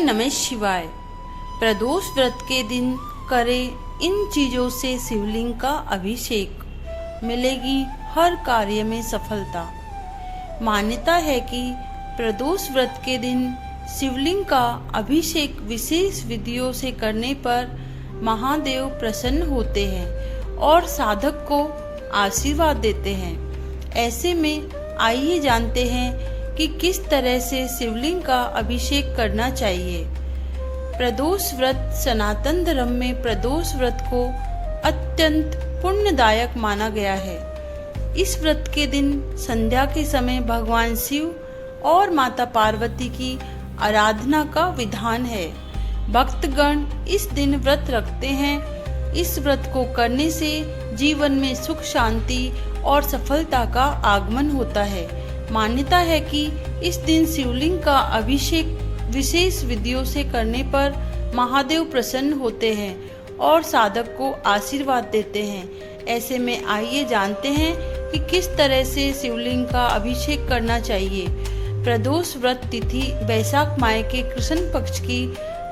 नमः शिवाय। प्रदोष व्रत के दिन करें इन चीजों से शिवलिंग का अभिषेक, मिलेगी हर कार्य में सफलता। मान्यता है कि प्रदोष व्रत के दिन शिवलिंग का अभिषेक विशेष विधियों से करने पर महादेव प्रसन्न होते हैं और साधक को आशीर्वाद देते हैं। ऐसे में आइए जानते हैं कि किस तरह से शिवलिंग का अभिषेक करना चाहिए। प्रदोष व्रत सनातन धर्म में प्रदोष व्रत को अत्यंत पुण्यदायक माना गया है। इस व्रत के दिन संध्या के समय भगवान शिव और माता पार्वती की आराधना का विधान है। भक्तगण इस दिन व्रत रखते हैं। इस व्रत को करने से जीवन में सुख शांति और सफलता का आगमन होता है। मान्यता है कि इस दिन शिवलिंग का अभिषेक विशेष विधियों से करने पर महादेव प्रसन्न होते हैं और साधक को आशीर्वाद देते हैं। ऐसे में आइए जानते हैं कि किस तरह से शिवलिंग का अभिषेक करना चाहिए। प्रदोष व्रत तिथि बैसाख माह के कृष्ण पक्ष की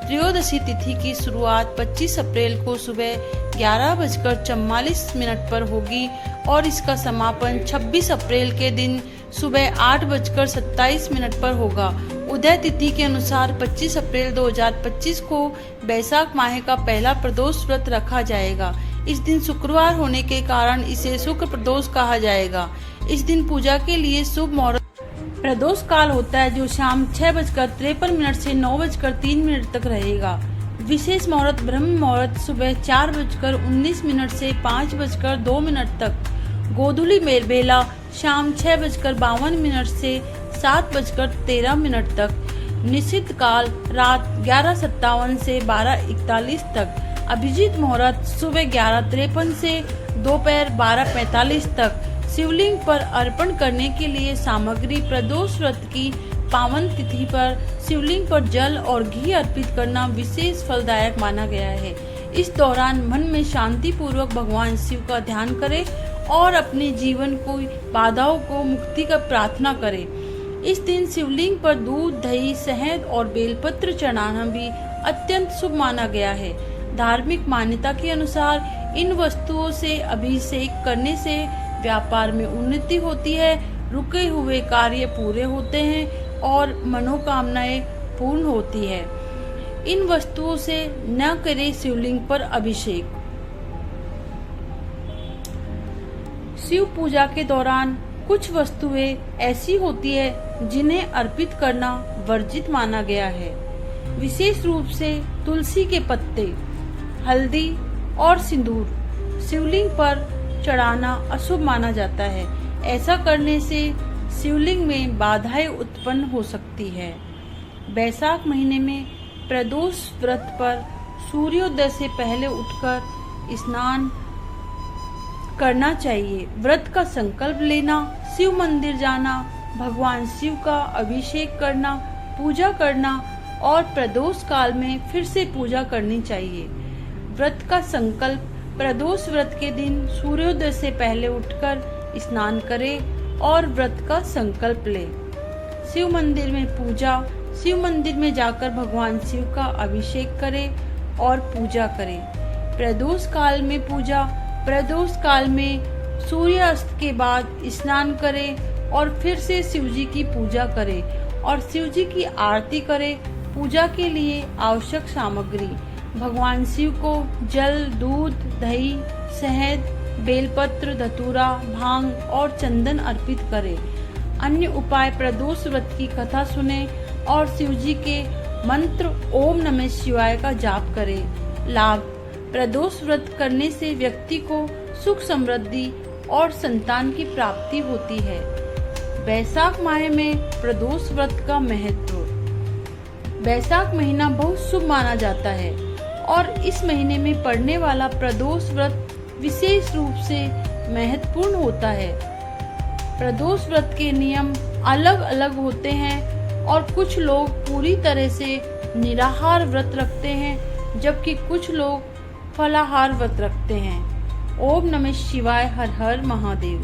त्रयोदशी तिथि की शुरुआत 25 अप्रैल को सुबह 11:44 पर होगी और इसका समापन 26 अप्रैल के दिन सुबह 8:27 पर होगा। उदय तिथि के अनुसार 25 अप्रैल 2025 को बैसाख माह का पहला प्रदोष व्रत रखा जाएगा। इस दिन शुक्रवार होने के कारण इसे शुक्र प्रदोष कहा जाएगा। इस दिन पूजा के लिए शुभ मुहूर्त प्रदोष काल होता है, जो शाम 6:53 से 9:03 तक रहेगा। विशेष मुहूर्त ब्रह्म मुहूर्त सुबह 4:19 से 5:02 तक। गोधूली बेला शाम 6:52 से 7:13 तक। निषिद्ध काल रात 11:57 से 12:41 तक। अभिजीत मुहूर्त सुबह 11:53 से दोपहर 12:45 तक। शिवलिंग पर अर्पण करने के लिए सामग्री प्रदोष व्रत की पावन तिथि पर शिवलिंग पर जल और घी अर्पित करना विशेष फलदायक माना गया है। इस दौरान मन में शांति पूर्वक भगवान शिव का ध्यान करें और अपने जीवन को बाधाओं को मुक्ति का प्रार्थना करें। इस दिन शिवलिंग पर दूध, दही, शहद और बेलपत्र चढ़ाना भी अत्यंत शुभ माना गया है। धार्मिक मान्यता के अनुसार इन वस्तुओं से अभिषेक करने से व्यापार में उन्नति होती है, रुके हुए कार्य पूरे होते हैं और मनोकामनाएं पूर्ण होती है। इन वस्तुओं से न करें शिवलिंग पर अभिषेक। शिव पूजा के दौरान कुछ वस्तुएं ऐसी होती है जिन्हें अर्पित करना वर्जित माना गया है। विशेष रूप से तुलसी के पत्ते, हल्दी और सिंदूर शिवलिंग पर चढ़ाना अशुभ माना जाता है। ऐसा करने से शिवलिंग में बाधाएं उत्पन्न हो सकती है। बैसाख महीने में प्रदोष व्रत पर सूर्योदय से पहले उठकर स्नान करना चाहिए। व्रत का संकल्प लेना, शिव मंदिर जाना, भगवान शिव का अभिषेक करना, पूजा करना और प्रदोष काल में फिर से पूजा करनी चाहिए। व्रत का संकल्प प्रदोष व्रत के दिन सूर्योदय से पहले उठकर स्नान करें और व्रत का संकल्प ले। शिव मंदिर में पूजा, शिव मंदिर में जाकर भगवान शिव का अभिषेक करें और पूजा करें। प्रदोष काल में पूजा, प्रदोष काल में सूर्यास्त के बाद स्नान करें और फिर से शिव जी की पूजा करें और शिव जी की आरती करें। पूजा के लिए आवश्यक सामग्री: भगवान शिव को जल, दूध, दही, शहद, बेलपत्र, धतूरा, भांग और चंदन अर्पित करें। अन्य उपाय: प्रदोष व्रत की कथा सुने और शिव जी के मंत्र ओम नमः शिवाय का जाप करें। लाभ: प्रदोष व्रत करने से व्यक्ति को सुख, समृद्धि और संतान की प्राप्ति होती है। बैसाख माह में प्रदोष व्रत का महत्व: बैसाख महीना बहुत शुभ माना जाता है और इस महीने में पड़ने वाला प्रदोष व्रत विशेष रूप से महत्वपूर्ण होता है। प्रदोष व्रत के नियम अलग अलग होते हैं और कुछ लोग पूरी तरह से निराहार व्रत रखते हैं, जबकि कुछ लोग फलाहार व्रत रखते हैं। ओम नमः शिवाय। हर हर महादेव।